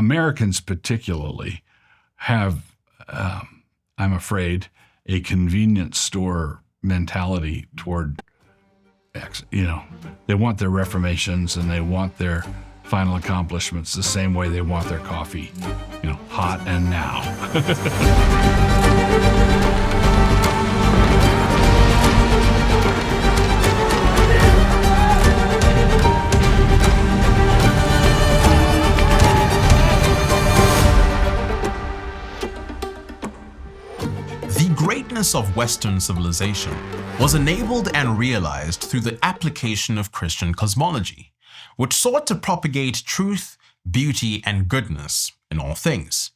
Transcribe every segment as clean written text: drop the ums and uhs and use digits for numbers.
Americans particularly have, I'm afraid, a convenience store mentality toward, they want their reformations and they want their final accomplishments the same way they want their coffee, hot and now. The greatness of Western civilization was enabled and realized through the application of Christian cosmology, which sought to propagate truth, beauty, and goodness in all things.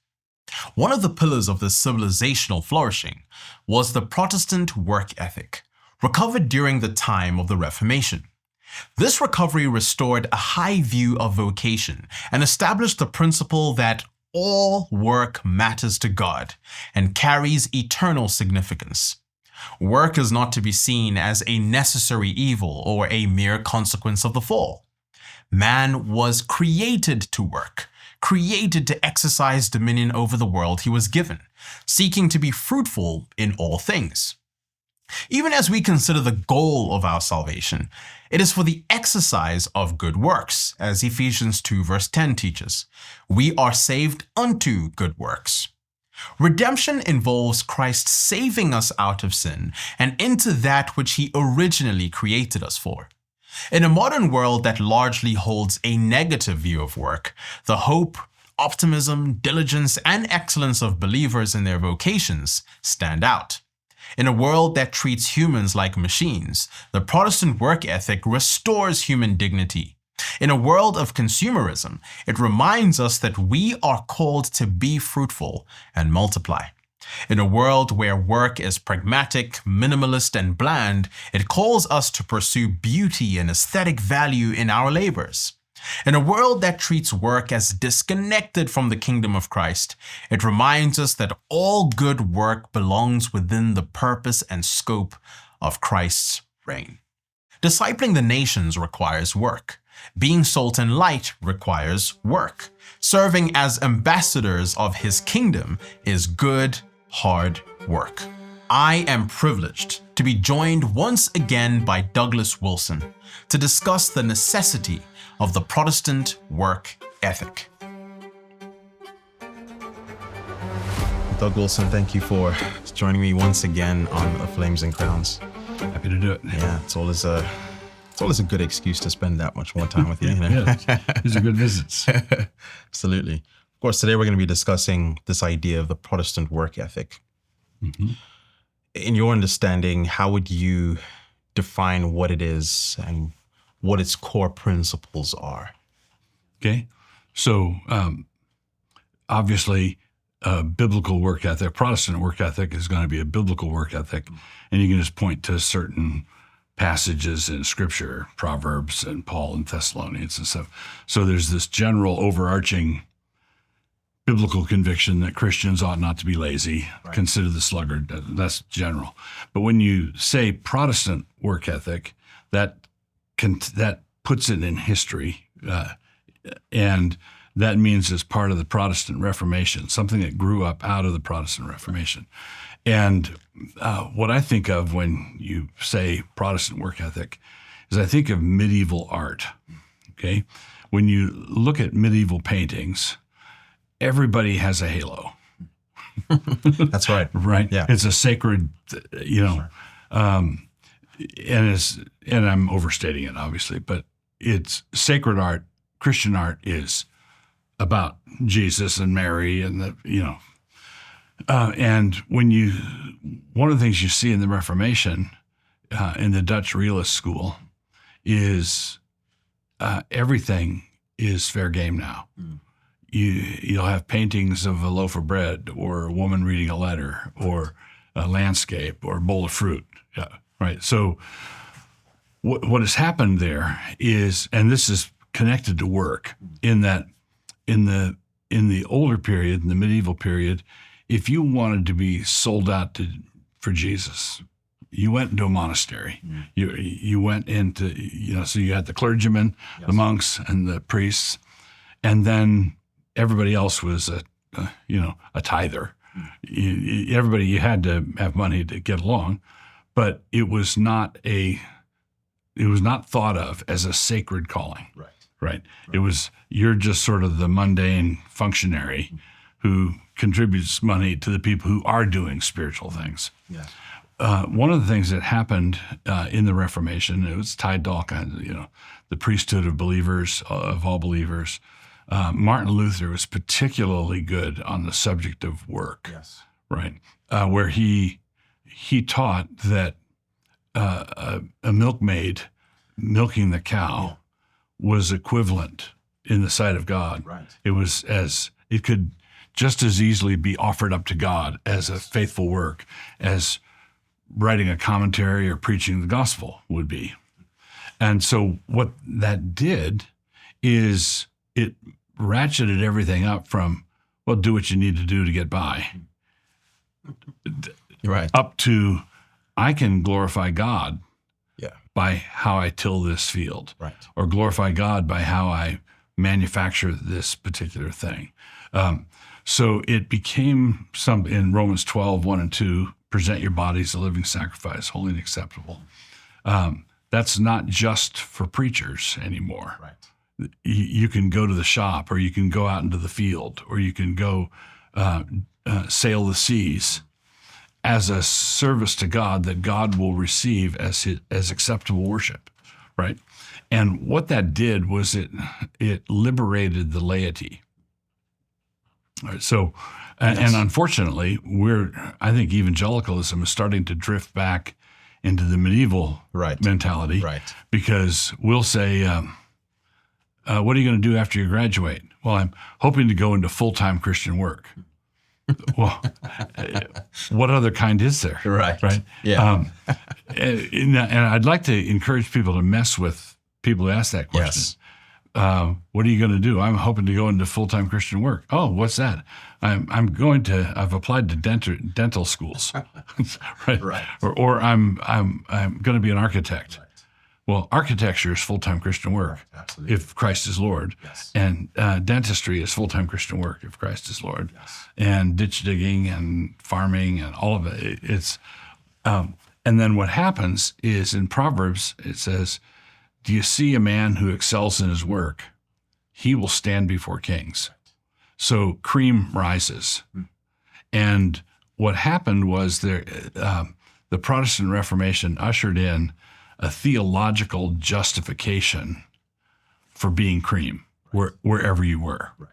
One of the pillars of this civilizational flourishing was the Protestant work ethic, recovered during the time of the Reformation. This recovery restored a high view of vocation and established the principle that all work matters to God and carries eternal significance. Work is not to be seen as a necessary evil or a mere consequence of the fall. Man was created to work, created to exercise dominion over the world he was given, seeking to be fruitful in all things. Even as we consider the goal of our salvation, it is for the exercise of good works, as Ephesians 2 verse 10 teaches. We are saved unto good works. Redemption involves Christ saving us out of sin and into that which he originally created us for. In a modern world that largely holds a negative view of work, the hope, optimism, diligence, and excellence of believers in their vocations stand out. In a world that treats humans like machines, the Protestant work ethic restores human dignity. In a world of consumerism, it reminds us that we are called to be fruitful and multiply. In a world where work is pragmatic, minimalist, and bland, it calls us to pursue beauty and aesthetic value in our labors. In a world that treats work as disconnected from the kingdom of Christ, it reminds us that all good work belongs within the purpose and scope of Christ's reign. Discipling the nations requires work. Being salt and light requires work. Serving as ambassadors of his kingdom is good, hard work. I am privileged to be joined once again by Douglas Wilson to discuss the necessity of the Protestant work ethic. Doug Wilson, thank you for joining me once again on The Flames and Crowns. Happy to do it. Yeah, it's always a good excuse to spend that much more time with you. These are good visits. Absolutely. Of course, today we're going to be discussing this idea of the Protestant work ethic. Mm-hmm. In your understanding, how would you define what it is and what its core principles are? Okay. So obviously, biblical work ethic, Protestant work ethic is going to be a biblical work ethic. And you can just point to certain passages in Scripture, Proverbs and Paul and Thessalonians and stuff. So there's this general overarching biblical conviction that Christians ought not to be lazy, right. Consider the sluggard. That's general. But when you say Protestant work ethic, that puts it in history, and that means it's part of the Protestant Reformation, something that grew up out of the Protestant Reformation. And what I think of when you say Protestant work ethic is I think of medieval art, okay? When you look at medieval paintings, everybody has a halo. That's right. Right? Yeah. It's a sacred, Sure. And I'm overstating it, obviously, but it's sacred art. Christian art is about Jesus and Mary and and one of the things you see in the Reformation, in the Dutch realist school, is everything is fair game now. Mm. You'll have paintings of a loaf of bread or a woman reading a letter or a landscape or a bowl of fruit. Yeah, right. So what has happened there is, and this is connected to work, in that in the older period, in the medieval period, if you wanted to be sold out for Jesus, you went into a monastery. Mm. You went into, so you had the clergymen, yes, the monks, and the priests, and then everybody else was a tither. You had to have money to get along, but it was not thought of as a sacred calling. Right. It was, you're just sort of the mundane functionary who contributes money to the people who are doing spiritual things. Yeah. One of the things that happened in the Reformation, it was tied to all kinds of, the priesthood of believers, of all believers. Martin Luther was particularly good on the subject of work. Yes. Right. Where he taught that a milkmaid milking the cow was equivalent in the sight of God. Right. It could just as easily be offered up to God as a faithful work as writing a commentary or preaching the gospel would be. And so what that did is it ratcheted everything up from, well, do what you need to do to get by, Right. up to, I can glorify God Yeah. by how I till this field, Right. or glorify God by how I manufacture this particular thing. So it became in Romans 12, 1 and 2, present your bodies a living sacrifice, holy and acceptable. That's not just for preachers anymore. Right. You can go to the shop, or you can go out into the field, or you can go sail the seas as a service to God that God will receive as acceptable worship, right? And what that did was it liberated the laity. All right, so, and unfortunately, I think evangelicalism is starting to drift back into the medieval mentality, Right. because we'll say, what are you going to do after you graduate? Well, I'm hoping to go into full-time Christian work. Well, what other kind is there? Right. Right. Yeah. And I'd like to encourage people to mess with people who ask that question. Yes. What are you going to do? I'm hoping to go into full-time Christian work. Oh, what's that? I've applied to dental schools, right? Right. Or I'm going to be an architect. Right. Well, architecture is full-time Christian work, Absolutely. if Christ is Lord. Yes. And dentistry is full-time Christian work, if Christ is Lord. Yes. And ditch digging and farming and all of it. And then what happens is, in Proverbs, it says, do you see a man who excels in his work? He will stand before kings. So cream rises. And what happened was the Protestant Reformation ushered in a theological justification for being cream wherever you were. Right.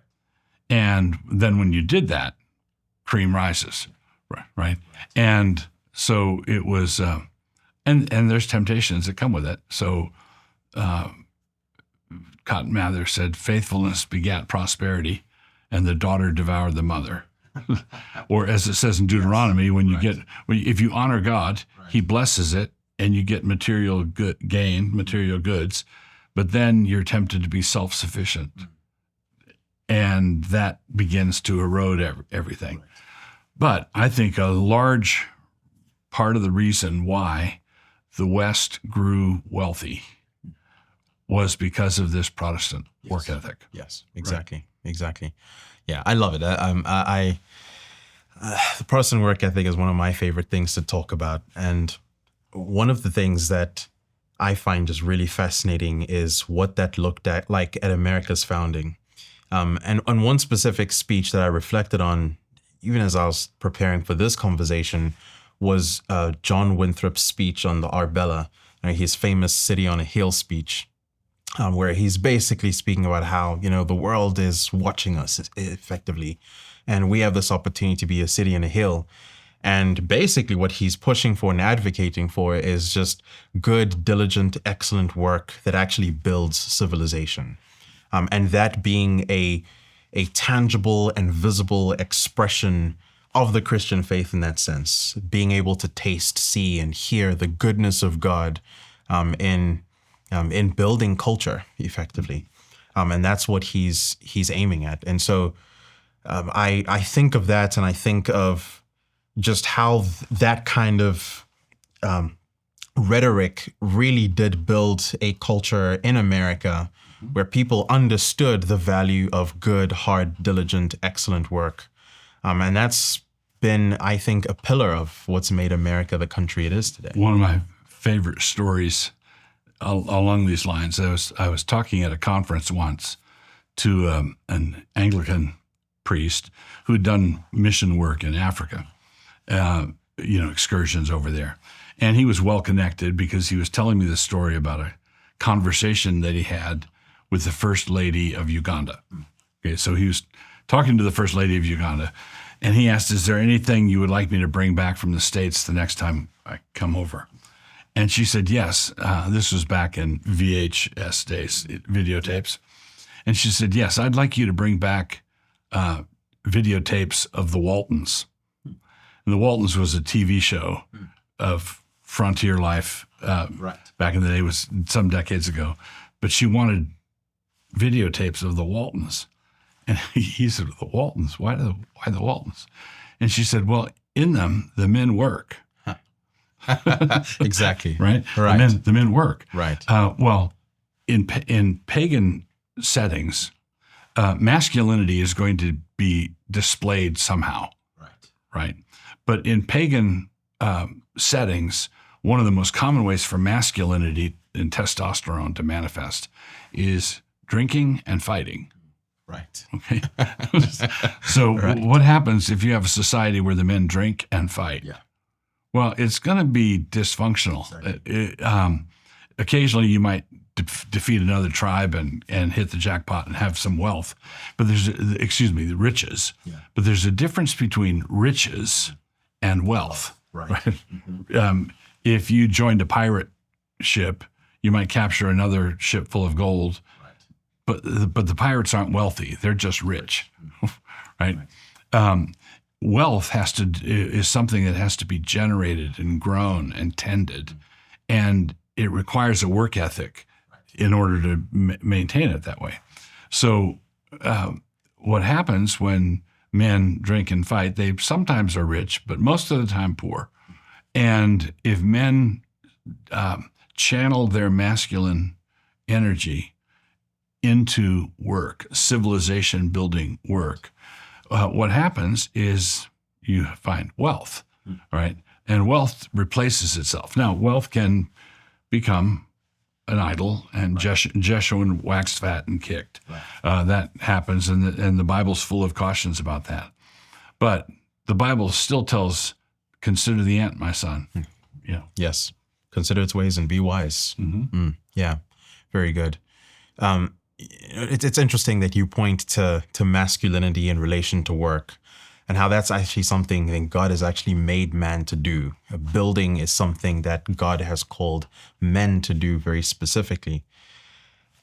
And then when you did that, cream rises, right? And so it was, and there's temptations that come with it. So Cotton Mather said, faithfulness begat prosperity, and the daughter devoured the mother. Or as it says in Deuteronomy, if you honor God, He blesses it, and you get material goods, but then you're tempted to be self-sufficient. And that begins to erode everything. Right. But I think a large part of the reason why the West grew wealthy was because of this Protestant work ethic. Yes, exactly, right. Exactly. Yeah, I love it. The Protestant work ethic is one of my favorite things to talk about. And one of the things that I find just really fascinating is what that looked like at America's founding. And on one specific speech that I reflected on, even as I was preparing for this conversation, was John Winthrop's speech on the Arbella, his famous City on a Hill speech, where he's basically speaking about how, the world is watching us effectively, and we have this opportunity to be a city on a hill. And basically what he's pushing for and advocating for is just good, diligent, excellent work that actually builds civilization. And that being a tangible and visible expression of the Christian faith in that sense, being able to taste, see, and hear the goodness of God in building culture effectively. And that's what he's aiming at. And so I think of that, and I think of just how that kind of rhetoric really did build a culture in America where people understood the value of good, hard, diligent, excellent work. And that's been, I think, a pillar of what's made America the country it is today. One of my favorite stories along these lines, I was talking at a conference once to an Anglican priest who had done mission work in Africa, excursions over there. And he was well connected because he was telling me the story about a conversation that he had with the First Lady of Uganda. Okay, so he was talking to the First Lady of Uganda, and he asked, "Is there anything you would like me to bring back from the States the next time I come over?" And she said, "Yes." This was back in VHS days, videotapes. And she said, "Yes, I'd like you to bring back videotapes of the Waltons." And the Waltons was a TV show of frontier life back in the day, was some decades ago. But she wanted videotapes of the Waltons. And he said, "The Waltons? Why the Waltons?" And she said, "Well, in them, the men work." Exactly. Right? Right. The men work. Right. Well, in pagan settings, masculinity is going to be displayed somehow. Right. But in pagan settings, one of the most common ways for masculinity and testosterone to manifest is drinking and fighting. Right. Okay. So what happens if you have a society where the men drink and fight? Yeah. Well, it's going to be dysfunctional. Occasionally you might defeat another tribe and hit the jackpot and have some wealth, but the riches. Yeah. But there's a difference between riches and wealth. Right? Mm-hmm. If you joined a pirate ship, you might capture another ship full of gold, but the pirates aren't wealthy; they're just rich, right? Wealth is something that has to be generated and grown and tended, and it requires a work ethic in order to maintain it that way. So what happens when men drink and fight? They sometimes are rich, but most of the time poor. And if men channel their masculine energy into work, civilization building work, what happens is you find wealth, right? And wealth replaces itself. Now, wealth can become an idol, and Jeshurun waxed fat and kicked. Right. That happens, and the Bible's full of cautions about that. But the Bible still tells, "Consider the ant, my son." Yeah. Yes. Consider its ways and be wise. Mm-hmm. Yeah. Very good. It's interesting that you point to masculinity in relation to work, and how that's actually something that God has actually made man to do. Building is something that God has called men to do very specifically.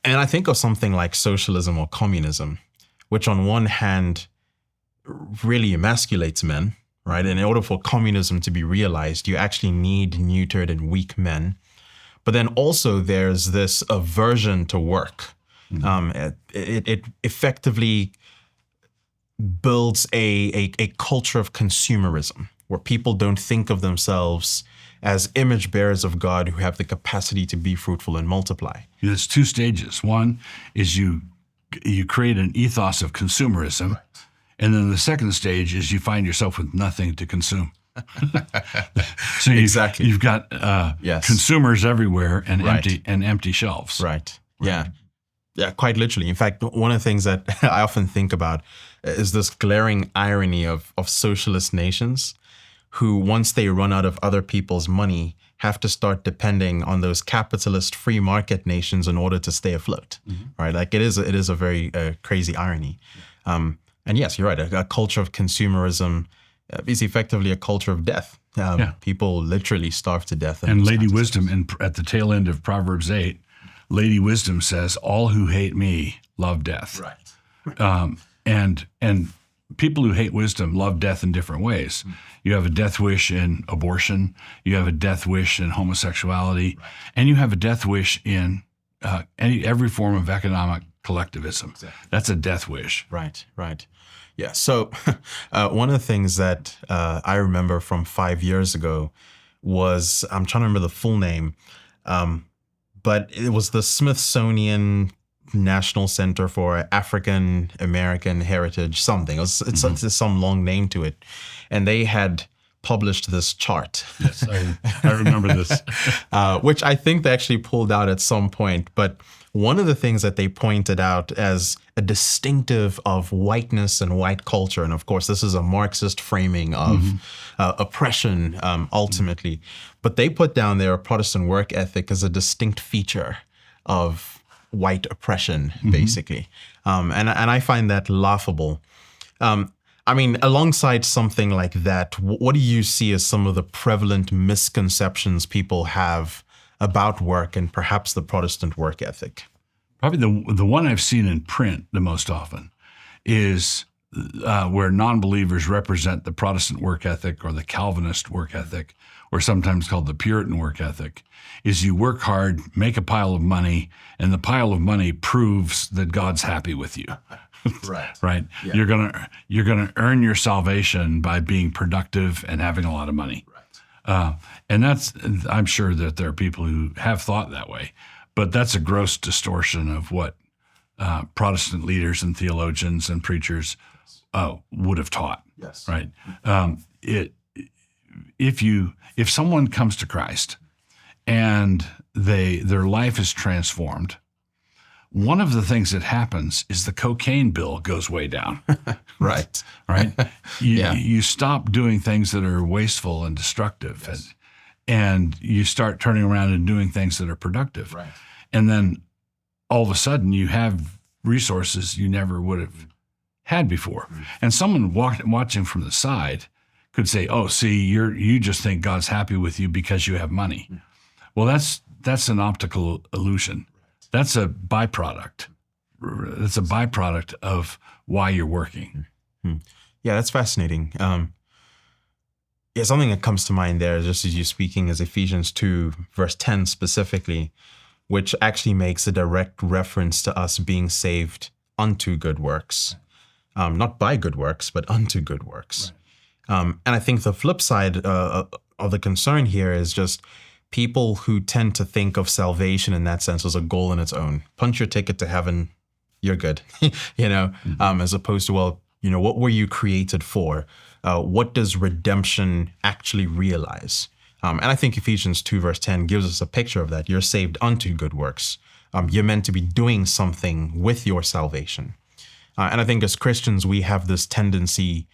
And I think of something like socialism or communism, which on one hand really emasculates men, right? And in order for communism to be realized, you actually need neutered and weak men. But then also there's this aversion to work. It effectively builds a culture of consumerism, where people don't think of themselves as image bearers of God who have the capacity to be fruitful and multiply. There's two stages. One is you create an ethos of consumerism, and then the second stage is you find yourself with nothing to consume. So you've got consumers everywhere and empty shelves. Right. Yeah. Yeah, quite literally. In fact, one of the things that I often think about is this glaring irony of socialist nations who, once they run out of other people's money, have to start depending on those capitalist free market nations in order to stay afloat, right? Like it is a very crazy irony. And yes, you're right. A culture of consumerism is effectively a culture of death. People literally starve to death. And Lady Wisdom, at the tail end of Proverbs 8, Lady Wisdom says, "All who hate me love death." Right. And people who hate wisdom love death in different ways. You have a death wish in abortion. You have a death wish in homosexuality, and you have a death wish in every form of economic collectivism. Exactly. That's a death wish. Right. Right. Yeah. So one of the things that I remember from 5 years ago was, I'm trying to remember the full name. But it was the Smithsonian National Center for African American Heritage something. It's some long name to it. And they had published this chart. Yes, I remember this. Which I think they actually pulled out at some point. But one of the things that they pointed out as a distinctive of whiteness and white culture, and of course, this is a Marxist framing of oppression ultimately, but they put down their Protestant work ethic as a distinct feature of white oppression, basically. And I find that laughable. I mean, alongside something like that, what do you see as some of the prevalent misconceptions people have about work and perhaps the Protestant work ethic? Probably the one I've seen in print the most often is where non-believers represent the Protestant work ethic or the Calvinist work ethic, or sometimes called the Puritan work ethic, is you work hard, make a pile of money, and the pile of money proves that God's happy with you. Right. Right. Yeah. You're gonna earn your salvation by being productive and having a lot of money. Right. And I'm sure that there are people who have thought that way, but that's a gross distortion of what Protestant leaders and theologians and preachers would have taught. Yes. Right. If someone comes to Christ and their life is transformed, one of the things that happens is the cocaine bill goes way down. Right. Right. You stop doing things that are wasteful and destructive, yes, and you start turning around and doing things that are productive. Right. And then all of a sudden you have resources you never would have had before. Mm-hmm. And someone watching from the side could say, "Oh, see, you just think God's happy with you because you have money." Mm-hmm. Well, that's an optical illusion. That's a byproduct. That's a byproduct of why you're working. Mm-hmm. Yeah, that's fascinating. Something that comes to mind there, just as you're speaking, is Ephesians 2, verse 10 specifically, which actually makes a direct reference to us being saved unto good works. Not by good works, but unto good works. Right. And I think the flip side of the concern here is just people who tend to think of salvation in that sense as a goal in its own. Punch your ticket to heaven, you're good, as opposed to, well, what were you created for? What does redemption actually realize? And I think Ephesians 2 verse 10 gives us a picture of that. You're saved unto good works. You're meant to be doing something with your salvation. And I think as Christians, we have this tendency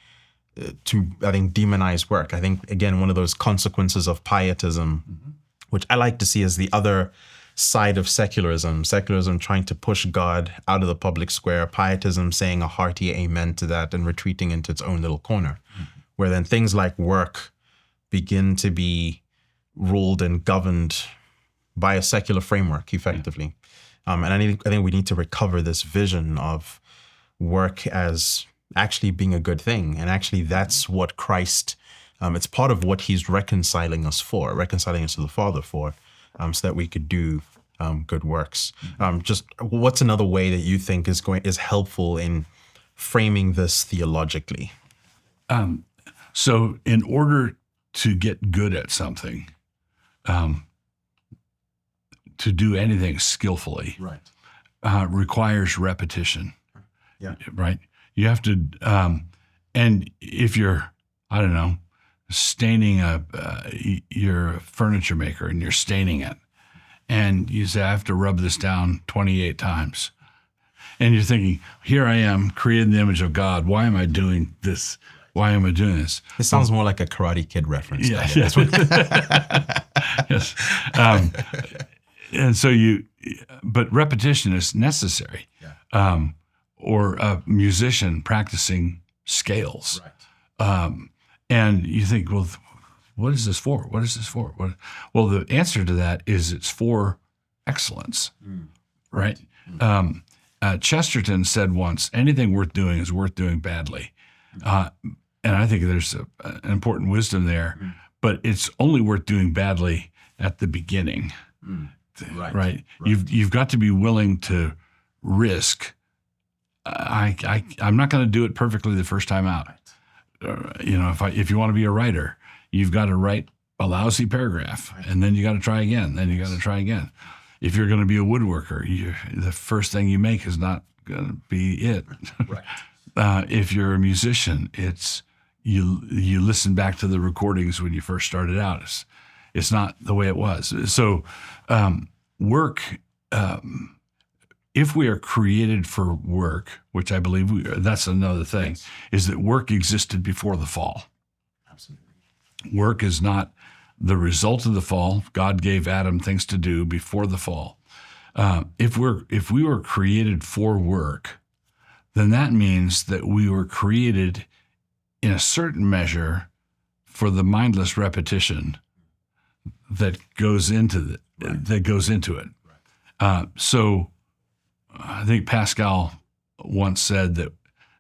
to, demonize work. I think, again, one of those consequences of pietism, mm-hmm, which I like to see as the other side of secularism trying to push God out of the public square, pietism saying a hearty amen to that and retreating into its own little corner, mm-hmm, where then things like work begin to be ruled and governed by a secular framework, effectively. Yeah. And I think we need to recover this vision of work as actually being a good thing. And actually that's what Christ, it's part of what he's reconciling us to the Father for, so that we could do good works. Just what's another way that you think is helpful in framing this theologically? So in order to get good at something, to do anything skillfully, right, requires repetition. Yeah. Right. You have to, and if you're, staining you're a furniture maker and you're staining it, and you say, I have to rub this down 28 times. And you're thinking, here I am, created in the image of God. Why am I doing this? Why am I doing this? It sounds more like a Karate Kid reference. Yeah. Yes. And so but repetition is necessary. Yeah. Or a musician practicing scales. Right. And you think, well, what is this for? What is this for? Well, the answer to that is it's for excellence, right? Chesterton said once, anything worth doing is worth doing badly. And I think there's an important wisdom there, but it's only worth doing badly at the beginning, right? You've got to be willing to risk. I'm not going to do it perfectly the first time out. If you want to be a writer, you've got to write a lousy paragraph, and then you got to try again. Then you got to try again. If you're going to be a woodworker, the first thing you make is not going to be it. Right. If you're a musician, it's you listen back to the recordings when you first started out. It's not the way it was. So work, if we are created for work, which I believe that's another thing, Yes. is that work existed before the fall. Absolutely. Work is not the result of the fall. God gave Adam things to do before the fall. If we were created for work, then that means that we were created in a certain measure for the mindless repetition that goes into it. Right. So I think Pascal once said that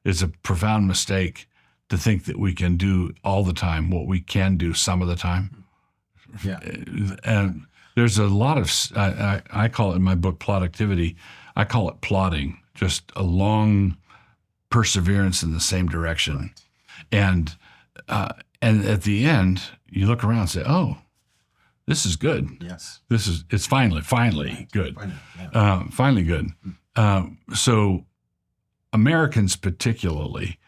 it's a profound mistake to think that we can do all the time what we can do some of the time. Yeah. And there's a lot of, I call it in my book, Productivity, I call it plodding, just a long perseverance in the same direction. Right. And at the end, you look around and say, oh, this is good. Yes. It's finally good. Finally, yeah. Finally good. So Americans particularly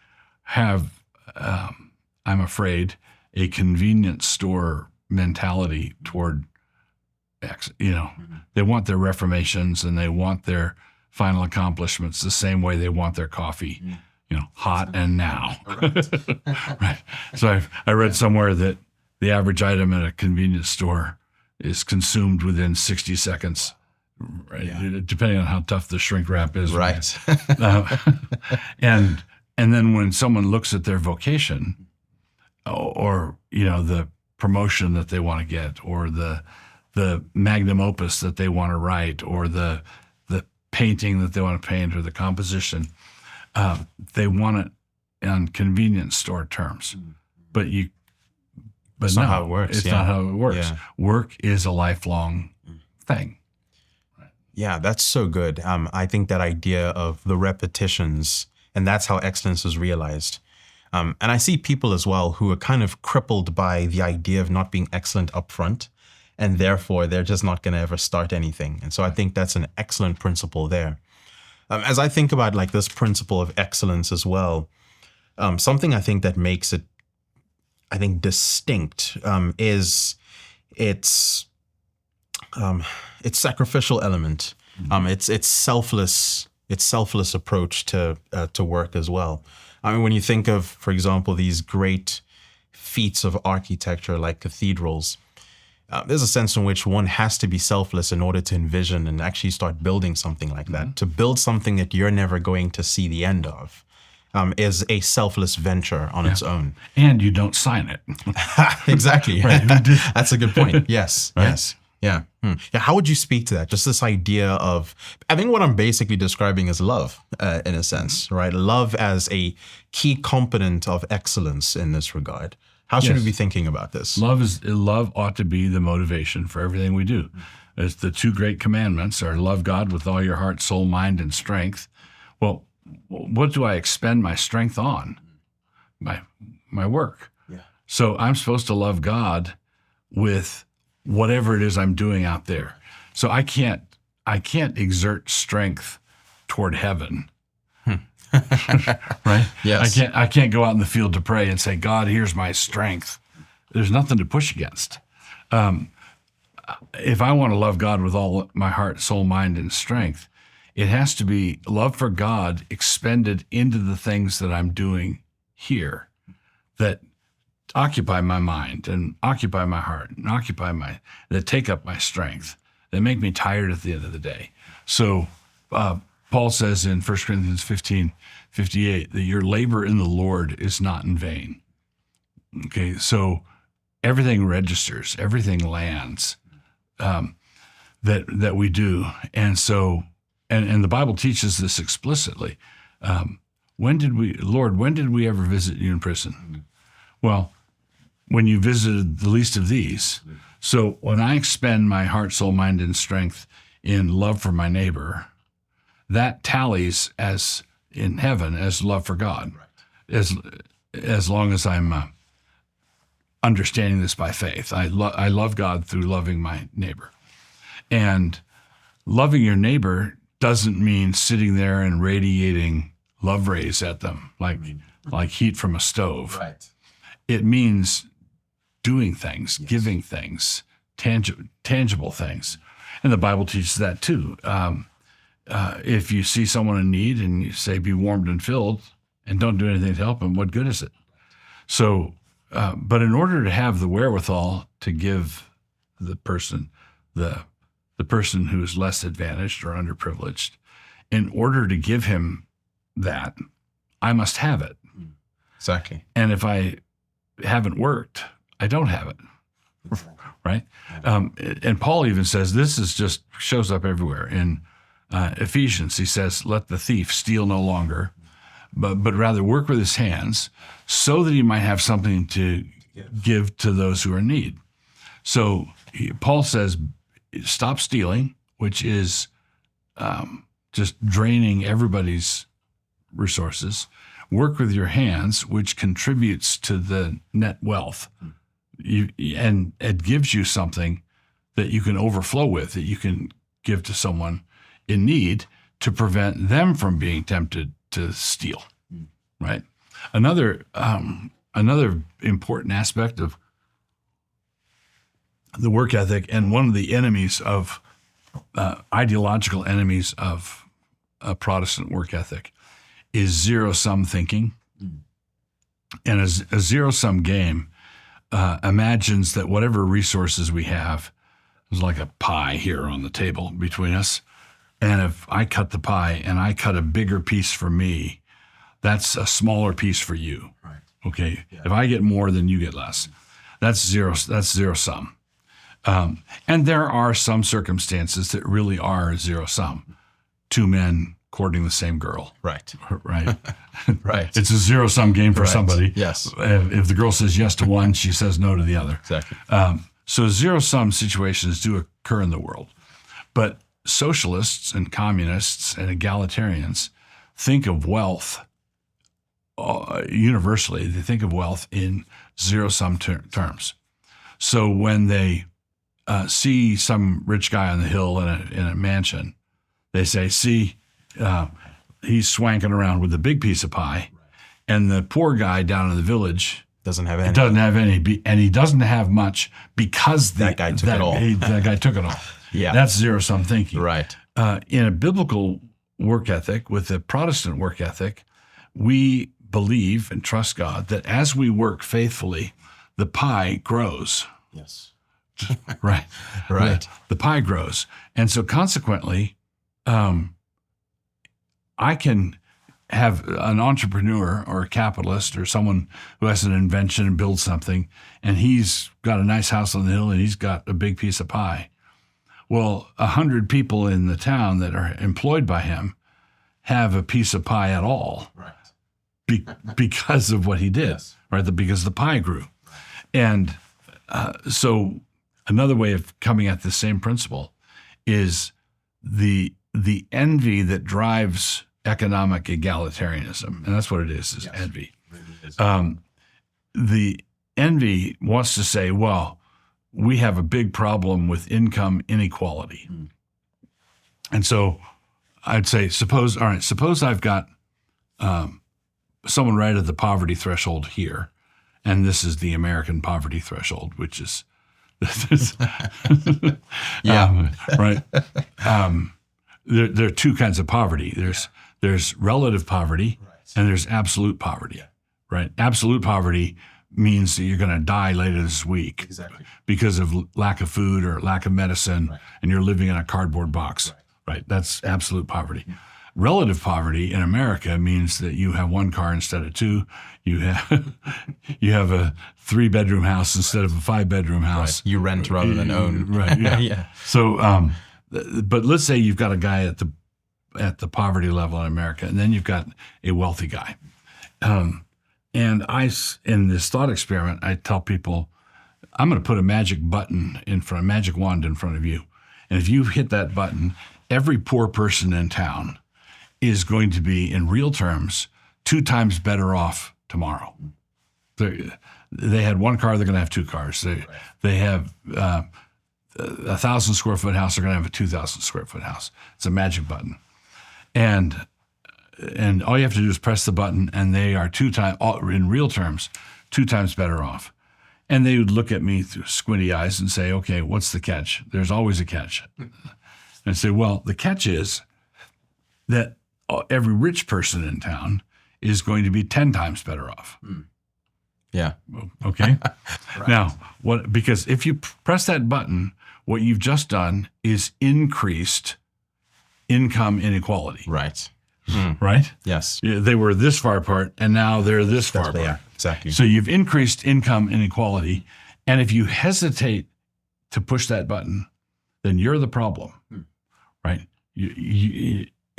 have, I'm afraid, a convenience store mentality toward they want their reformations and they want their final accomplishments the same way they want their coffee, hot and now. Right. So I read somewhere that the average item at a convenience store is consumed within 60 seconds, right? Yeah. Depending on how tough the shrink wrap is. Right. And then when someone looks at their vocation or the promotion that they want to get, or the magnum opus that they want to write, or the painting that they want to paint, or the composition, they want it on convenience store terms. But It's not how it works. It's not how it works. Yeah. Work is a lifelong thing. Yeah, that's so good. I think that idea of the repetitions, and that's how excellence is realized. And I see people as well who are kind of crippled by the idea of not being excellent up front, and therefore they're just not going to ever start anything. And so I think that's an excellent principle there. As I think about like this principle of excellence as well, something I think that makes it, I think, distinct is its sacrificial element. Its selfless approach to work as well. I mean, when you think of, for example, these great feats of architecture like cathedrals, there's a sense in which one has to be selfless in order to envision and actually start building something like that. To build something that you're never going to see the end of is a selfless venture on its own. And you don't sign it. Exactly. Right. That's a good point. Yes. Right? Yes. Yeah. Yeah. How would you speak to that? Just this idea of, I think what I'm basically describing is love, in a sense, right? Love as a key component of excellence in this regard. How should we be thinking about this? Love ought to be the motivation for everything we do. As the two great commandments are love God with all your heart, soul, mind, and strength. Well, what do I expend my strength on? My work. Yeah. So I'm supposed to love God with whatever it is I'm doing out there. So I can't exert strength toward heaven. Right? Yes. I can't go out in the field to pray and say, God, here's my strength. There's nothing to push against. If I want to love God with all my heart, soul, mind, and strength, it has to be love for God expended into the things that I'm doing here that occupy my mind and occupy my heart and that take up my strength, that make me tired at the end of the day. So Paul says in 1 Corinthians 15:58 that your labor in the Lord is not in vain. Okay, so everything registers, everything lands that we do. And so, and the Bible teaches this explicitly. When did we ever visit you in prison? Well, when you visited the least of these. So when I expend my heart, soul, mind, and strength in love for my neighbor, that tallies as in heaven as love for God, as long as I'm understanding this by faith. I love God through loving my neighbor. And loving your neighbor doesn't mean sitting there and radiating love rays at them like heat from a stove. Right. It means doing things, giving things, tangible things. And the Bible teaches that too. If you see someone in need and you say, be warmed and filled, and don't do anything to help them, what good is it? So, but in order to have the wherewithal to give the person, the person who is less advantaged or underprivileged, in order to give him that, I must have it. Exactly. And if I haven't worked, I don't have it. Right? And Paul even says, this is just shows up everywhere. In Ephesians, he says, let the thief steal no longer, but rather work with his hands so that he might have something to give to those who are in need. So Paul says, stop stealing, which is just draining everybody's resources. Work with your hands, which contributes to the net wealth. And it gives you something that you can overflow with, that you can give to someone in need to prevent them from being tempted to steal, right? Another important aspect of the work ethic, and one of the enemies of ideological enemies of a Protestant work ethic, is zero-sum thinking. And a zero-sum game imagines that whatever resources we have is like a pie here on the table between us. And if I cut the pie and I cut a bigger piece for me, that's a smaller piece for you. Right. Okay. Yeah. If I get more, then you get less. That's zero sum. And there are some circumstances that really are zero sum. Two men courting the same girl. Right. Right. Right. It's a zero sum game for somebody. Yes. If the girl says yes to one, she says no to the other. Exactly. So zero sum situations do occur in the world. But socialists and communists and egalitarians think of wealth universally. They think of wealth in zero-sum terms. So when they see some rich guy on the hill in a mansion, they say, see, he's swanking around with a big piece of pie, and the poor guy down in the village doesn't have any. And he doesn't have much because that guy took it all. That guy took it all. Yeah. That's zero-sum thinking. Right. In a biblical work ethic, with a Protestant work ethic, we believe and trust God that as we work faithfully, the pie grows. Yes. Right. Right. The pie grows. And so consequently, I can have an entrepreneur or a capitalist or someone who has an invention and builds something, and he's got a nice house on the hill and he's got a big piece of pie. Well, 100 people in the town that are employed by him have a piece of pie at all. Right. Because of what he did, Yes. right? Because the pie grew. And so another way of coming at the same principle is the envy that drives economic egalitarianism. And that's what it is envy. The envy wants to say, well, we have a big problem with income inequality. And so I'd say, suppose I've got someone right at the poverty threshold here, and this is the American poverty threshold, which is, right. There are two kinds of poverty. There's relative poverty, and there's absolute poverty, right? Absolute poverty means that you're going to die later this week because of lack of food or lack of medicine, and you're living in a cardboard box, right? That's absolute poverty. Relative poverty in America means that you have one car instead of two. You have a 3-bedroom house instead of a 5-bedroom house. Right. You rent rather than own. Right. Yeah. Yeah. So, but let's say you've got a guy at the poverty level in America, and then you've got a wealthy guy. And in this thought experiment, I tell people, I'm going to put a magic wand in front of you. And if you hit that button, every poor person in town is going to be, in real terms, 2 times better off tomorrow. They had one car, they're going to have 2 cars. They have 1,000 square foot house are going to have a 2,000 square foot house. It's a magic button. And all you have to do is press the button, and they are in real terms, 2 times better off. And they would look at me through squinty eyes and say, okay, what's the catch? There's always a catch. And I say, well, the catch is that every rich person in town is going to be 10 times better off. Yeah. Okay? Right. Now, because if you press that button, what you've just done is increased income inequality. Right. Right? Yes. They were this far apart, and now they're this far apart. Yeah, exactly. So you've increased income inequality, and if you hesitate to push that button, then you're the problem, right?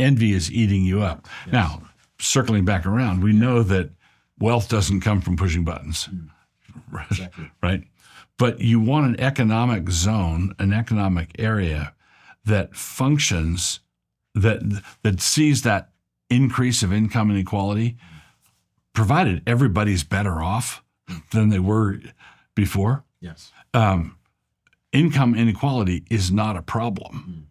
Envy is eating you up. Yes. Now, circling back around, we know that wealth doesn't come from pushing buttons, Exactly. right? But you want an economic zone, an economic area that functions, that sees that increase of income inequality, provided everybody's better off than they were before. Yes. Income inequality is not a problem.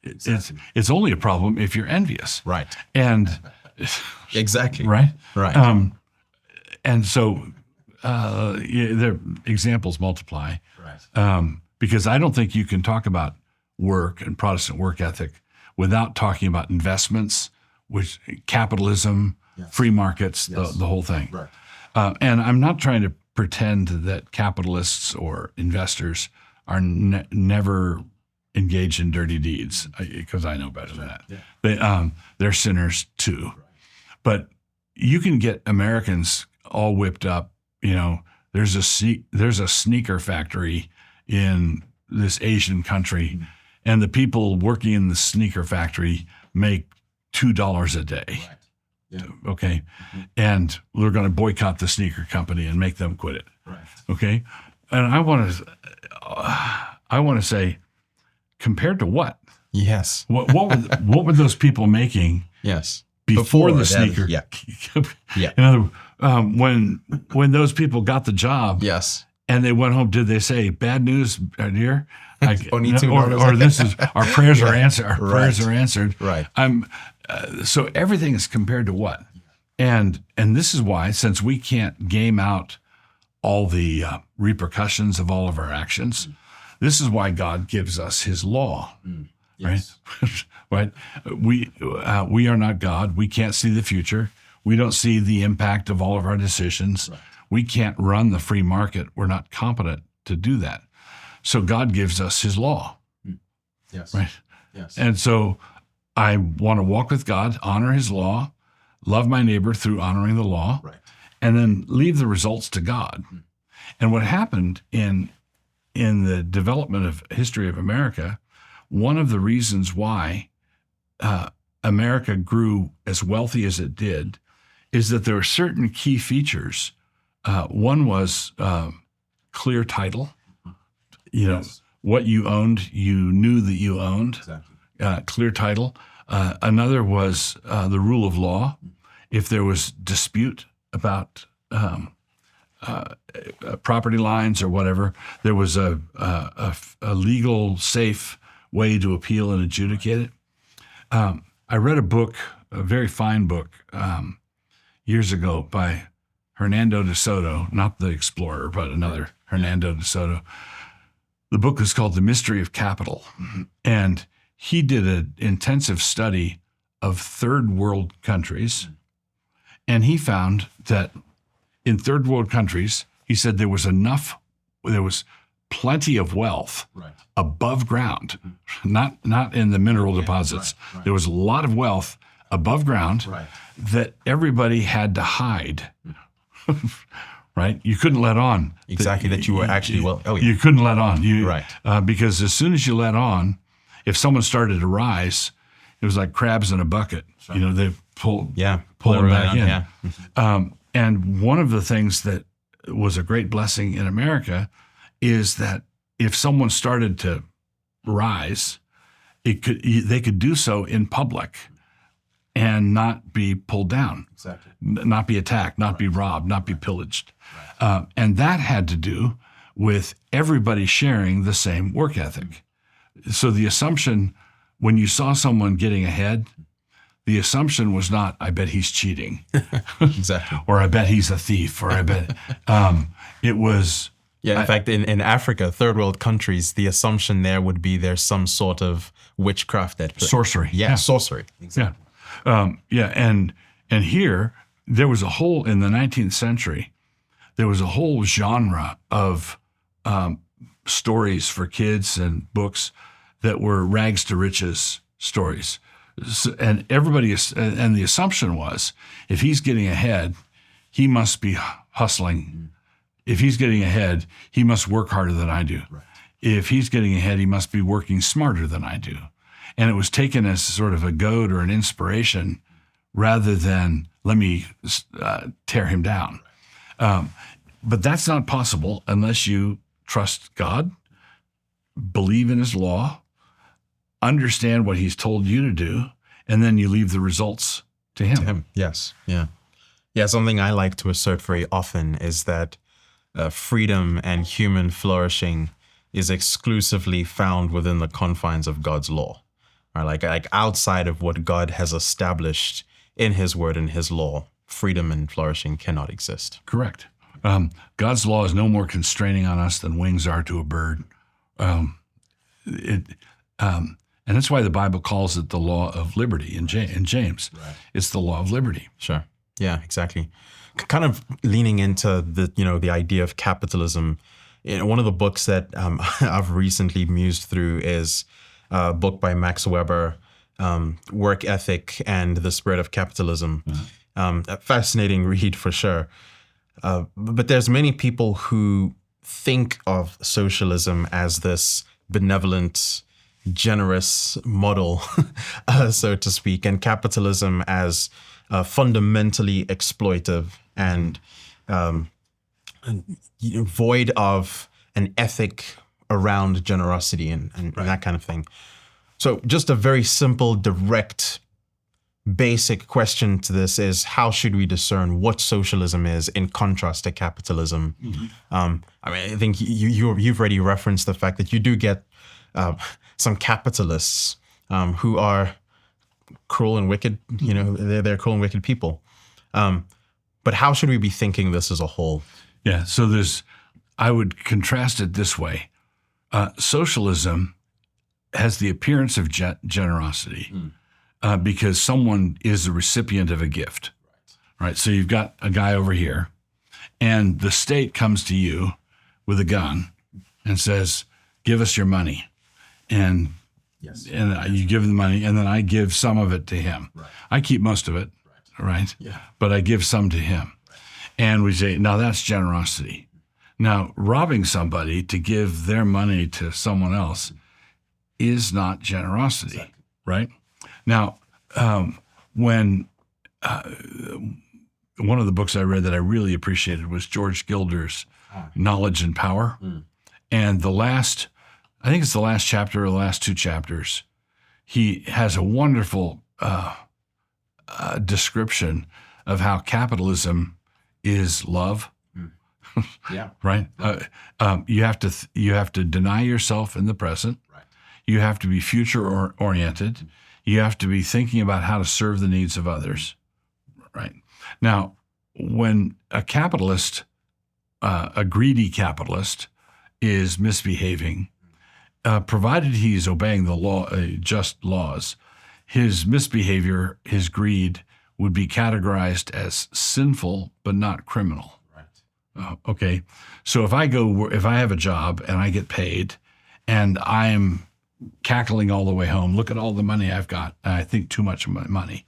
Exactly. It's only a problem if you're envious. Right. And Exactly. right. Right. And so their examples multiply. Right. Because I don't think you can talk about work and Protestant work ethic without talking about investments, which capitalism, free markets, the whole thing. Right. And I'm not trying to pretend that capitalists or investors are never engaged in dirty deeds, because I know better than that. Yeah. They're sinners too. Right. But you can get Americans all whipped up. You know, there's a sneaker factory in this Asian country, and the people working in the sneaker factory make $2 a day. Right. Yeah. Okay. And we're going to boycott the sneaker company and make them quit it. Right. Okay. And I want to say, compared to what? Yes. What were those people making? Yes. Before the sneaker. Yeah. Yeah. In other when those people got the job. Yes. And they went home, did they say, bad news, dear? Or this is our prayers are answered. Our prayers are answered. Right. So everything is compared to what? And this is why, since we can't game out all the repercussions of all of our actions, this is why God gives us His law. Yes. Right? We are not God. We can't see the future. We don't see the impact of all of our decisions. Right. We can't run the free market. We're not competent to do that. So God gives us His law. Yes. Right? Yes. And so I want to walk with God, honor His law, love my neighbor through honoring the law, right, and then leave the results to God. And what happened in the development of history of America, one of the reasons why America grew as wealthy as it did is that there were certain key features. One was clear title. You know, what you owned, you knew that you owned. Exactly. Clear title. Another was the rule of law. If there was dispute about property lines or whatever, there was a legal, safe way to appeal and adjudicate it. I read a book, a very fine book, years ago by Hernando de Soto, not the explorer, but another Hernando de Soto. The book is called The Mystery of Capital. And he did an intensive study of third world countries. And he found that in third world countries, he said there was plenty of wealth above ground, not in the mineral deposits. Right. There was a lot of wealth above ground that everybody had to hide. Right? You couldn't let on. Exactly, that you were actually well. Oh, yeah. You couldn't let on. Because as soon as you let on, if someone started to rise, it was like crabs in a bucket. Right. You know, they pull them back in. Yeah. And one of the things that was a great blessing in America is that if someone started to rise, they could do so in public and not be pulled down, not be attacked, not be robbed, not be pillaged. And that had to do with everybody sharing the same work ethic. So the assumption, when you saw someone getting ahead, the assumption was not, I bet he's cheating. Exactly. Or I bet he's a thief, or I bet it was. Yeah, in fact, in Africa, third world countries, the assumption there would be there's some sort of witchcraft at play. Sorcery. Yeah, sorcery. Exactly. And here, there was a whole, in the 19th century, there was a whole genre of stories for kids and books that were rags to riches stories. And and the assumption was, if he's getting ahead, he must be hustling. If he's getting ahead, he must work harder than I do. Right. If he's getting ahead, he must be working smarter than I do. And it was taken as sort of a goad or an inspiration rather than, let me tear him down. But that's not possible unless you trust God, believe in his law, understand what he's told you to do, and then you leave the results to him. To him, yes. Yeah. Yeah, something I like to assert very often is that freedom and human flourishing is exclusively found within the confines of God's law. Or like outside of what God has established in his word and his law, freedom and flourishing cannot exist. Correct. God's law is no more constraining on us than wings are to a bird. And that's why the Bible calls it the law of liberty in James. Right. It's the law of liberty. Sure. Yeah, exactly. Kind of leaning into the idea of capitalism. One of the books that I've recently mused through is a book by Max Weber, Work Ethic and the Spirit of Capitalism. Mm-hmm. A fascinating read for sure. But there's many people who think of socialism as this benevolent, generous model, so to speak, and capitalism as fundamentally exploitive and void of an ethic around generosity and right. that kind of thing. So just a very simple, direct, basic question to this is, how should we discern what socialism is in contrast to capitalism? Mm-hmm. I think you've already referenced the fact that you do get some capitalists who are cruel and wicked. They're cruel and wicked people. But how should we be thinking this as a whole? Yeah, so I would contrast it this way. Socialism has the appearance of generosity because someone is the recipient of a gift. Right. So you've got a guy over here, and the state comes to you with a gun and says, give us your money. And yes. And you give the money, and then I give some of it to him. Right. I keep most of it, right? Yeah. But I give some to him. Right. And we say, now that's generosity. Now, robbing somebody to give their money to someone else is not generosity, exactly. Right? Now, when one of the books I read that I really appreciated was George Gilder's Knowledge and Power. Mm. And I think it's the last chapter or the last two chapters, he has a wonderful description of how capitalism is love. Mm. Yeah. Right? You have to deny yourself in the present. Right. You have to be future oriented. You have to be thinking about how to serve the needs of others. Right? Now, when a capitalist, a greedy capitalist, is misbehaving, provided he's obeying the law, just laws, his misbehavior, his greed, would be categorized as sinful but not criminal. Right. Okay. So if I have a job and I get paid, and I'm cackling all the way home, look at all the money I've got, and I think too much of my money.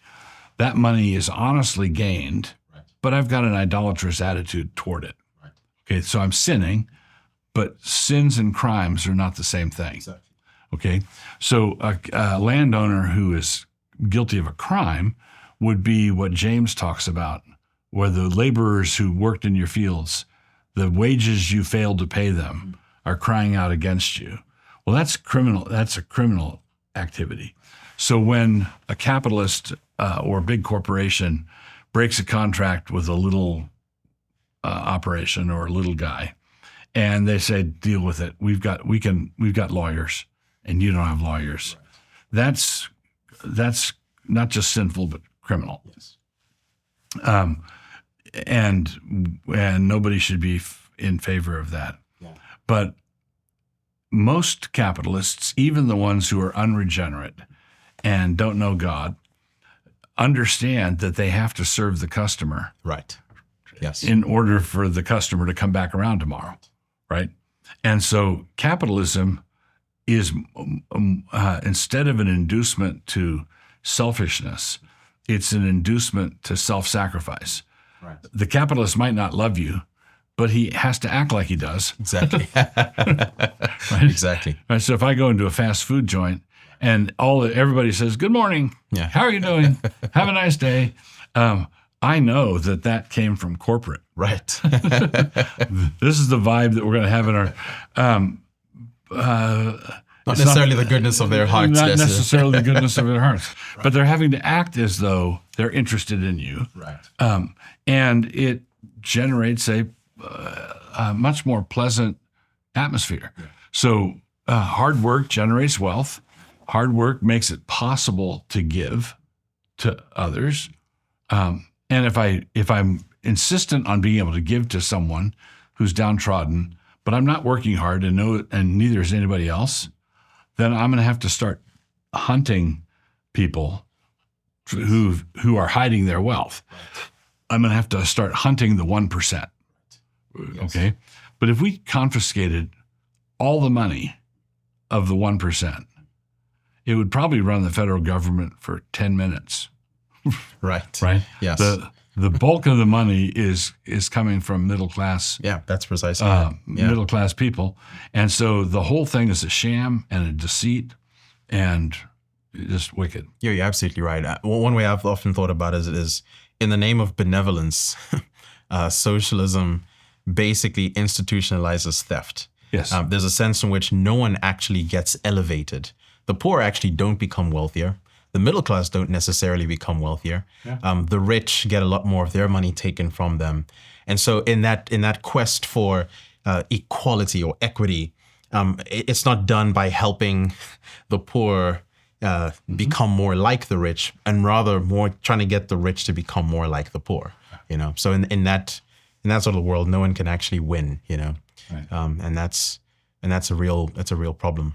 That money is honestly gained, right. But I've got an idolatrous attitude toward it. Right. Okay. So I'm sinning. But sins and crimes are not the same thing. Exactly. Okay? So a landowner who is guilty of a crime would be what James talks about, where the laborers who worked in your fields, the wages you failed to pay them are crying out against you. Well, that's criminal. That's a criminal activity. So when a capitalist or a big corporation breaks a contract with a little operation or a little guy, and they say, deal with it. We've got lawyers, and you don't have lawyers. Right. That's not just sinful, but criminal. Yes. And nobody should be in favor of that. Yeah. But most capitalists, even the ones who are unregenerate and don't know God, understand that they have to serve the customer. Right. Yes. In order for the customer to come back around tomorrow, right? And so capitalism is, instead of an inducement to selfishness, it's an inducement to self-sacrifice. Right. The capitalist might not love you, but he has to act like he does. Exactly. Right? Exactly. Right. So if I go into a fast food joint and everybody says, "Good morning, Yeah. How are you doing? Have a nice day," I know that came from corporate. Right. This is the vibe that we're going to have in our. Not necessarily the goodness of their hearts. Not necessarily the goodness of their hearts, right. But they're having to act as though they're interested in you. Right. And it generates a much more pleasant atmosphere. Yeah. So hard work generates wealth. Hard work makes it possible to give to others. And if I'm insistent on being able to give to someone who's downtrodden, but I'm not working hard and neither is anybody else, then I'm going to have to start hunting people who are hiding their wealth. Right. I'm going to have to start hunting the 1%. Yes. Okay? But if we confiscated all the money of the 1%, it would probably run the federal government for 10 minutes. Right. Right? Yes. The bulk of the money is coming from middle class. Yeah, that's precisely middle class people. And so the whole thing is a sham and a deceit and just wicked. Yeah, you're absolutely right. One way I've often thought about it is in the name of benevolence, socialism basically institutionalizes theft. Yes. There's a sense in which no one actually gets elevated. The poor actually don't become wealthier. The middle class don't necessarily become wealthier. Yeah. The rich get a lot more of their money taken from them. And so in that quest for equality or equity, it's not done by helping the poor become more like the rich, and rather more trying to get the rich to become more like the poor. You know, so in that sort of world, no one can actually win. You know, right. And that's a real problem.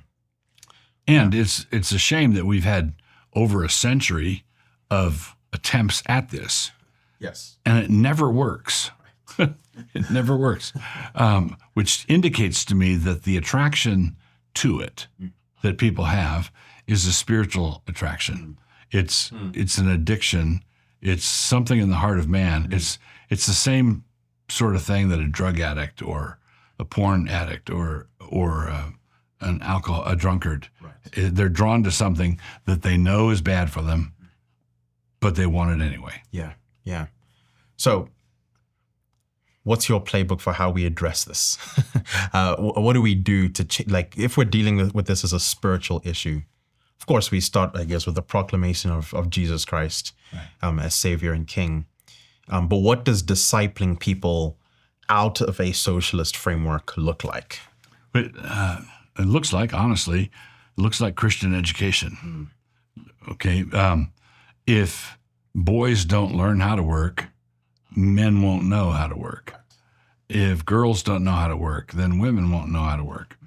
And it's a shame that we've had over a century of attempts at this. Yes. And it never works. It never works, which indicates to me that the attraction to it that people have is a spiritual attraction. It's an addiction. It's something in the heart of man. It's the same sort of thing that a drug addict or a porn addict or a drunkard. Right. They're drawn to something that they know is bad for them, but they want it anyway. Yeah, yeah. So what's your playbook for how we address this? What do we do to if we're dealing with this as a spiritual issue? Of course, we start, I guess, with the proclamation of Jesus Christ, right, as Savior and King. But what does discipling people out of a socialist framework look like? It looks like, honestly, Christian education. Okay, if boys don't learn how to work, men won't know how to work. If girls don't know how to work, then women won't know how to work.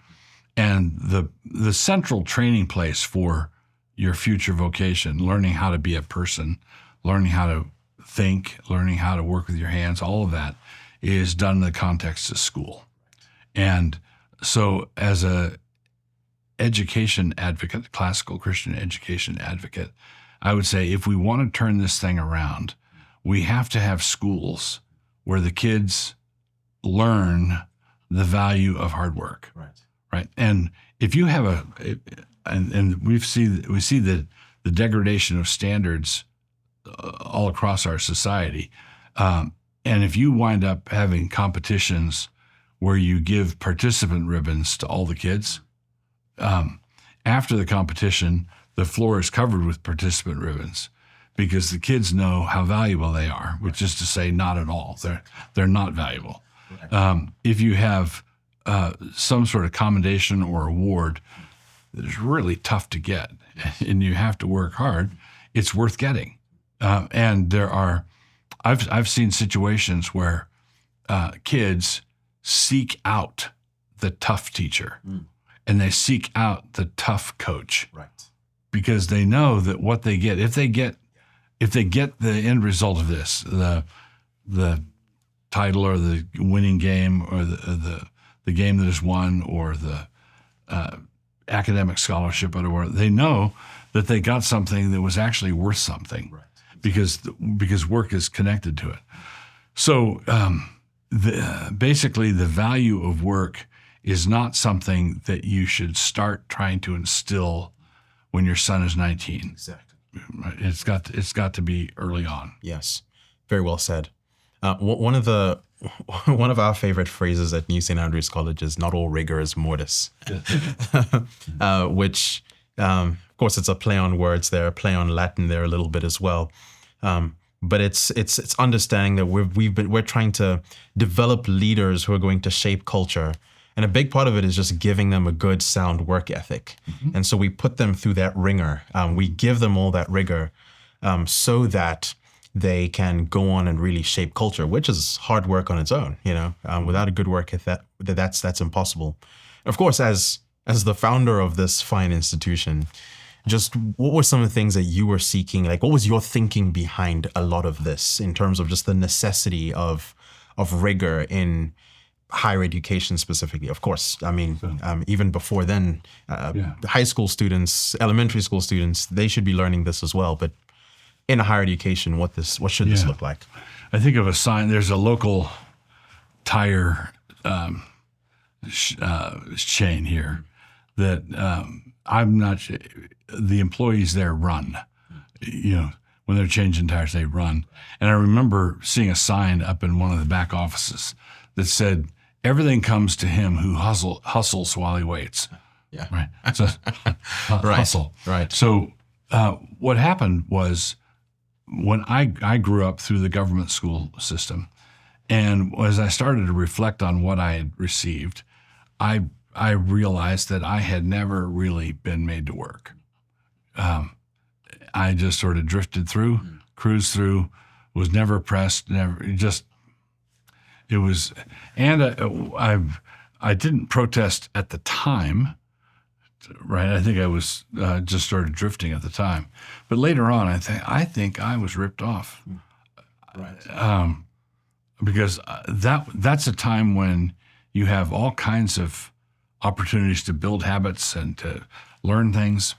And the central training place for your future vocation, learning how to be a person, learning how to think, learning how to work with your hands, all of that is done in the context of school. And so as a education advocate, classical Christian education advocate, I would say if we want to turn this thing around, we have to have schools where the kids learn the value of hard work. Right. And if you have we see the degradation of standards all across our society. And if you wind up having competitions where you give participant ribbons to all the kids, after the competition, the floor is covered with participant ribbons because the kids know how valuable they are, which is to say not at all. They're not valuable. If you have some sort of commendation or award that is really tough to get, and you have to work hard, it's worth getting. And I've seen situations where kids seek out the tough teacher, and they seek out the tough coach, Right. because they know that what they get, if they get the end result of this, the title or the winning game or the game that is won or the academic scholarship or whatever, they know that they got something that was actually worth something, Right. because work is connected to it. So basically the value of work is not something that you should start trying to instill when your son is 19. Exactly. It's got to be early on. Yes. Very well said. One of our favorite phrases at New St. Andrews College is "not all rigor is mortis," which, of course, it's a play on words there, a play on Latin there a little bit as well. But it's understanding that we're trying to develop leaders who are going to shape culture. And a big part of it is just giving them a good, sound work ethic. Mm-hmm. And so we put them through that ringer. We give them all that rigor so that they can go on and really shape culture, which is hard work on its own. Without a good work ethic, that's impossible. Of course, as the founder of this fine institution, just what were some of the things that you were seeking? Like, what was your thinking behind a lot of this in terms of just the necessity of rigor in higher education specifically? Of course, I mean, even before then, high school students, elementary school students, they should be learning this as well. But in a higher education, what should this look like? I think of a sign. There's a local tire chain here that I'm not. The employees there run. When they're changing tires, they run. And I remember seeing a sign up in one of the back offices that said, "Everything comes to him who hustles while he waits." Yeah. Right. So hustle. Right. So what happened was, when I grew up through the government school system, and as I started to reflect on what I had received, I realized that I had never really been made to work. I just sort of drifted through, cruised through, was never pressed, it was, and I didn't protest at the time, right? I think I was just started drifting at the time, but later on, I think I was ripped off, Right. Because that's a time when you have all kinds of opportunities to build habits and to learn things,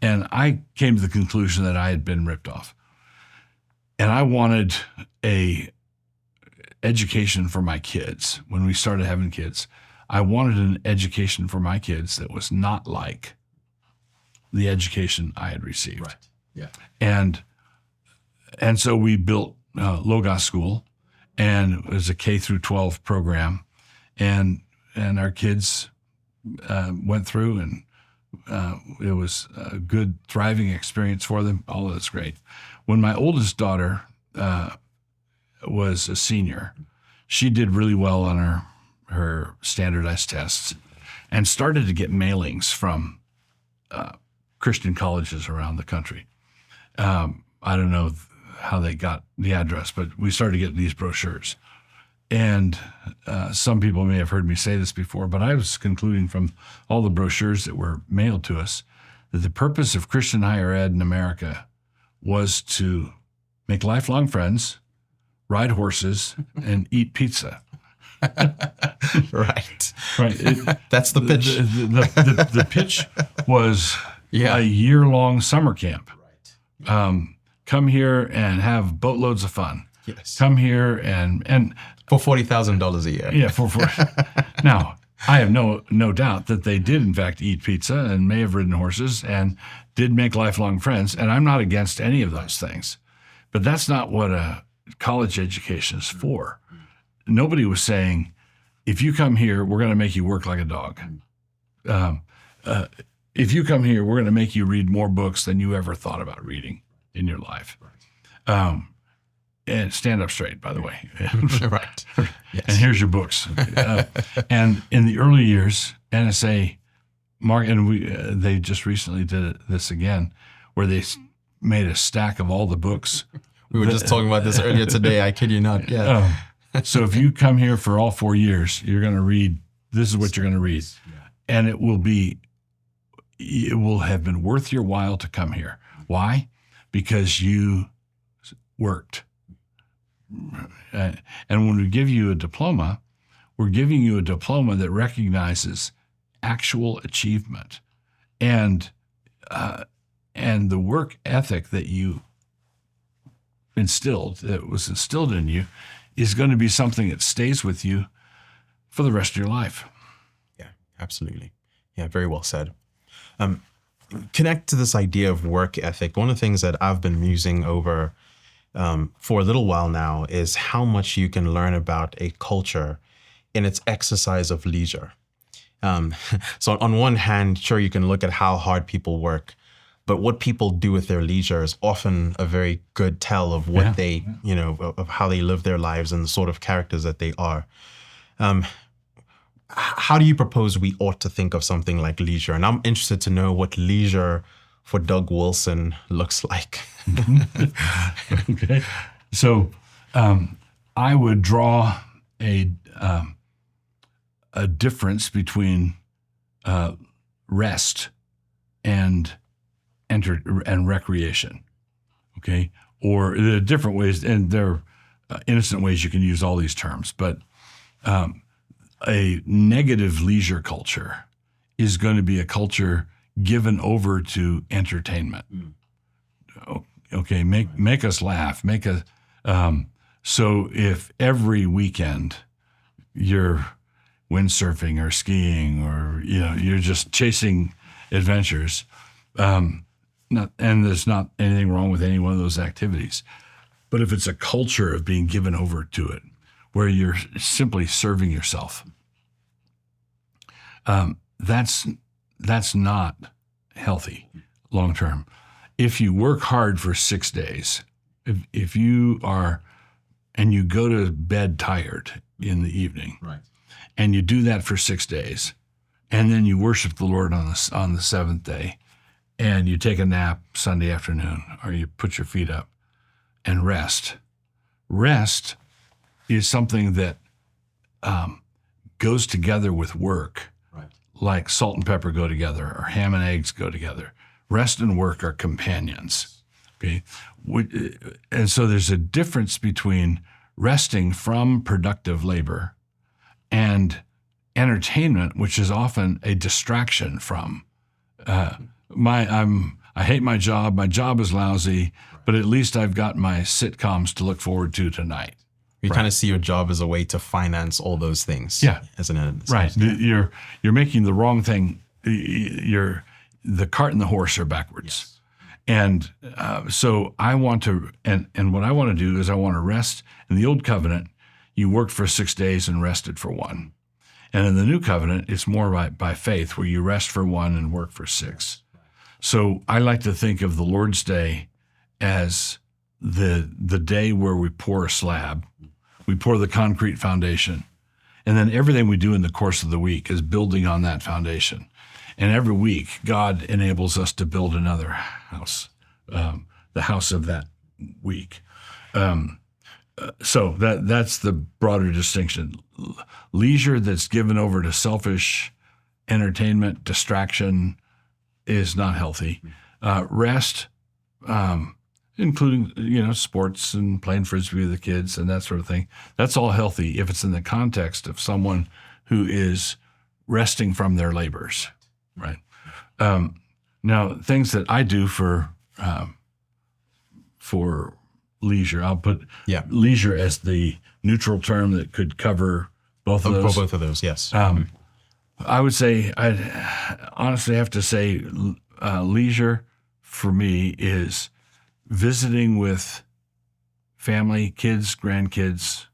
and I came to the conclusion that I had been ripped off, and I wanted a education for my kids. When we started having kids, I wanted an education for my kids that was not like the education I had received. Right. Yeah. And so we built Logos School, and it was a K through 12 program, and our kids went through, and it was a good, thriving experience for them. All of that's great. When my oldest daughter was a senior, she did really well on her standardized tests, and started to get mailings from Christian colleges around the country. I don't know how they got the address, but we started getting these brochures. And some people may have heard me say this before, but I was concluding from all the brochures that were mailed to us that the purpose of Christian higher ed in America was to make lifelong friends, ride horses, and eat pizza. Right. Right. That's the pitch. The pitch was a year-long summer camp. Right. Come here and have boatloads of fun. Yes. Come here and For $40,000 a year. yeah, for now, I have no doubt that they did in fact eat pizza and may have ridden horses and did make lifelong friends, and I'm not against any of those things. But that's not what a college education is for. Nobody was saying, if you come here, we're going to make you work like a dog. If you come here, we're going to make you read more books than you ever thought about reading in your life. And stand up straight, by the way. Right. Yeah. and here's your books. And in the early years, NSA, they just recently did this again, where they made a stack of all the books. We were just talking about this earlier today. I kid you not. Yeah. So if you come here for all 4 years, you're going to read, this is what you're going to read. And it will have been worth your while to come here. Why? Because you worked. And when we give you a diploma, we're giving you a diploma that recognizes actual achievement. And the work ethic that you was instilled in you, is going to be something that stays with you for the rest of your life. Yeah, absolutely. Yeah, very well said. Connect to this idea of work ethic. One of the things that I've been musing over for a little while now is how much you can learn about a culture in its exercise of leisure. So on one hand, sure, you can look at how hard people work, but what people do with their leisure is often a very good tell of what of how they live their lives and the sort of characters that they are. How do you propose we ought to think of something like leisure? And I'm interested to know what leisure for Doug Wilson looks like. Okay. So I would draw a difference between rest and recreation, okay? Or there are different ways, and there are innocent ways you can use all these terms, but a negative leisure culture is going to be a culture given over to entertainment. Okay, make us laugh, so if every weekend you're windsurfing or skiing or you're just chasing adventures, and there's not anything wrong with any one of those activities. But if it's a culture of being given over to it, where you're simply serving yourself, that's not healthy long term. If you work hard for 6 days, if you are, and you go to bed tired in the evening, Right. and you do that for 6 days, and then you worship the Lord on the seventh day, and you take a nap Sunday afternoon, or you put your feet up and rest. Rest is something that goes together with work, Right. like salt and pepper go together, or ham and eggs go together. Rest and work are companions. Okay, and so there's a difference between resting from productive labor and entertainment, which is often a distraction from I hate my job. My job is lousy, but at least I've got my sitcoms to look forward to tonight. You kind of see your job as a way to finance all those things. Yeah. As an end. Right. You're making the wrong thing. The cart and the horse are backwards. Yes. And so I want to, and what I want to do is I want to rest. In the old covenant, you worked for 6 days and rested for 1. And in the new covenant, it's more by faith, where you rest for 1 and work for 6. So I like to think of the Lord's Day as the day where we pour a slab, we pour the concrete foundation, and then everything we do in the course of the week is building on that foundation. And every week, God enables us to build another house, the house of that week. So that's the broader distinction. Leisure that's given over to selfish entertainment, distraction, is not healthy. Rest, including sports and playing frisbee with the kids and that sort of thing, that's all healthy if it's in the context of someone who is resting from their labors, right? Now, things that I do for leisure, I'll put leisure as the neutral term that could cover both of those. Both of those, yes. I would say, I honestly have to say, leisure for me is visiting with family, kids, grandkids.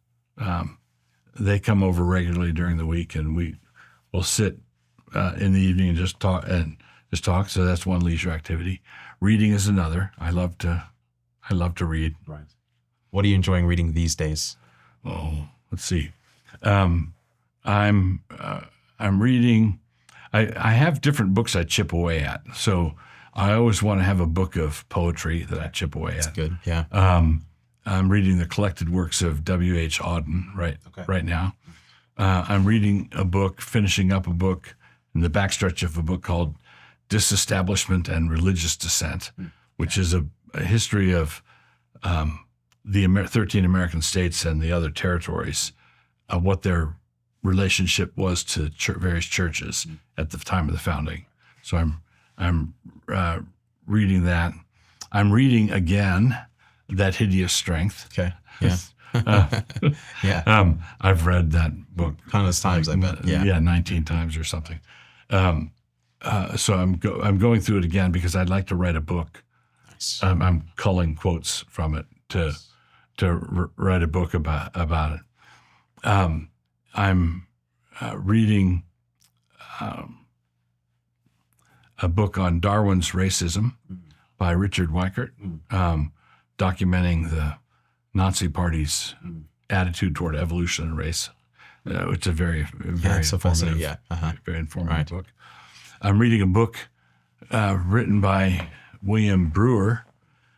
They come over regularly during the week, and we will sit in the evening and just talk. So that's one leisure activity. Reading is another. I love to read. Right. What are you enjoying reading these days? Oh, let's see. I'm reading. I have different books I chip away at. So I always want to have a book of poetry that I chip away at. Good. Yeah. I'm reading the collected works of W.H. Auden right now. I'm reading a book, finishing up a book in the backstretch of a book called Disestablishment and Religious Dissent, which is a history of the 13 American states and the other territories, what their relationship was to various churches at the time of the founding. So I'm reading that. I'm reading again That Hideous Strength. Okay. Yeah. I've read that book Countless times, I bet. Yeah, 19 times or something. So I'm going through it again because I'd like to write a book. Nice. I'm culling quotes from it to write a book about it. I'm reading a book on Darwin's Racism by Richard Weikert, documenting the Nazi Party's attitude toward evolution and race. It's a very so fascinating. Yeah. Very informative book. I'm reading a book written by William Brewer,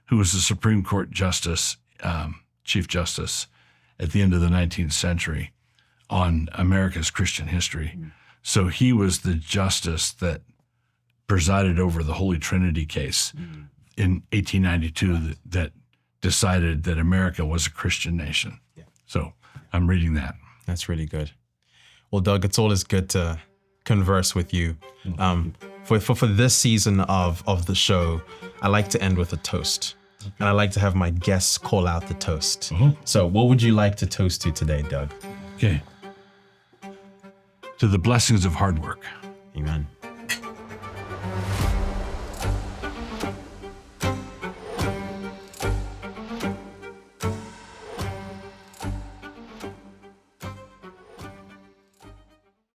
who was the Supreme Court Justice, Chief Justice at the end of the 19th century, on America's Christian history. So he was the justice that presided over the Holy Trinity case in 1892 that decided that America was a Christian nation. Yeah. So I'm reading that. That's really good. Well, Doug, it's always good to converse with you. For this season of the show, I like to end with a toast. And I like to have my guests call out the toast. So what would you like to toast to today, Doug? Okay. To the blessings of hard work. Amen.